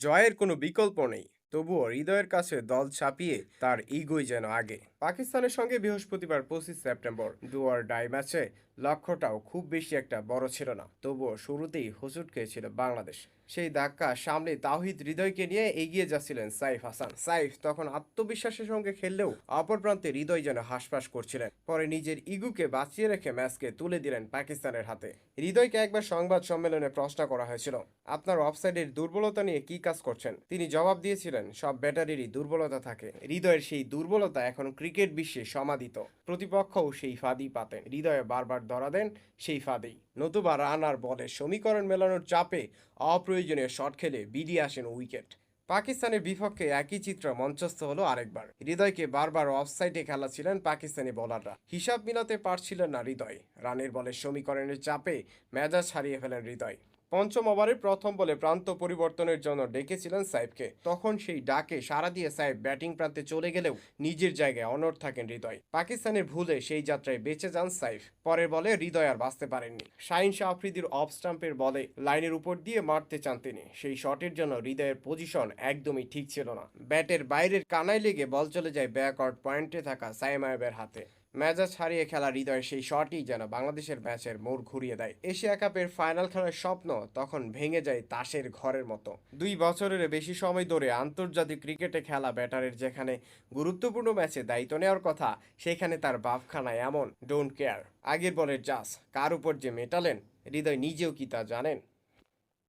জয়ের কোনো বিকল্প নেই, তবুও হৃদয়ের কাছে দল ছাপিয়ে তার ইগোই যেন আগে। পাকিস্তানের সঙ্গে বৃহস্পতিবার 25 সেপ্টেম্বর ডু অর ডাই ম্যাচে লক্ষ্যটাও খুব বেশি একটা বড় ছিল না, তবুও শুরুতেই হোঁচট খেয়েছিল বাংলাদেশ। সেই ধাক্কা সামলে তাওহিদ হৃদয়কে নিয়ে এগিয়ে যাচ্ছিলেন সাইফ হাসান। সাইফ তখন আত্মবিশ্বাসের সঙ্গে খেললেও অপর প্রান্তে হৃদয় যেন হাঁসফাঁস করছিলেন। পরে নিজের ইগুকে বাঁচিয়ে রেখে ম্যাচকে তুলে দিলেন পাকিস্তানের হাতে। হৃদয়কে একবার সংবাদ সম্মেলনে প্রশ্ন করা হয়েছিল, আপনার অফসাইডের দুর্বলতা নিয়ে কি কাজ করছেন? তিনি জবাব দিয়েছিলেন, সব ব্যাটারিরই দুর্বলতা থাকে। হৃদয়ের সেই দুর্বলতা এখন ক্রিকেট বিশ্বে সমাদিত। প্রতিপক্ষও সেই ফাঁদই পাতেন, হৃদয়ে বারবার ধরা দেন সেই ফাঁদেই। নতুবা রান আর বলে সমীকরণ মেলানোর চাপে অপ্রয়োজনীয় শট খেলে বিলিয়ে আসেন উইকেট। পাকিস্তানের বিপক্ষে একই চিত্র মঞ্চস্থ হলো আরেকবার। হৃদয়কে বারবার অফসাইডে খেলাচ্ছিলেন পাকিস্তানি বোলাররা, হিসাব মিলাতে পারছিলেন না হৃদয়। রানের বলে সমীকরণের চাপে মেজাজ হারিয়ে ফেলেন হৃদয়। পঞ্চম ওভারে প্রথম বলে প্রান্ত পরিবর্তনের জন্য ডেকেছিলেন সাইফকে। তখন সেই ডাকে সাড়া দিয়ে সাইফ ব্যাটিং প্রান্তে চলে গেলেও নিজের জায়গায় অনড় থাকেন হৃদয়। পাকিস্তানের ভুলে সেই যাত্রায় বেঁচে যান সাইফ। পরের বলে হৃদয় আর বাঁচতে পারেননি। শাহিন শাহ আফ্রিদির অফ স্টাম্পের বলে লাইনের উপর দিয়ে মারতে চান তিনি। সেই শটের জন্য হৃদয়ের পজিশন একদমই ঠিক ছিল না। ব্যাটের বাইরের কানায় লেগে বল চলে যায় ব্যাকওয়ার্ড পয়েন্টে থাকা সাইম আইবের হাতে। মেজাজ হারিয়ে খেলা হৃদয়ের সেই শটই যেন বাংলাদেশের ম্যাচের মোড় ঘুরিয়ে দেয়। এশিয়া কাপের ফাইনাল খেলার স্বপ্ন তখন ভেঙে যায় তাসের ঘরের মতো। 2 বছরের বেশি সময় ধরে আন্তর্জাতিক ক্রিকেটে খেলা ব্যাটারের যেখানে গুরুত্বপূর্ণ ম্যাচে দায়িত্ব নেওয়ার কথা, সেখানে তার বাপখানায় এমন ডোন্ট কেয়ার, আগের বলের জাস কার উপর যে মেটালেন হৃদয় নিজেও কি তা জানেন?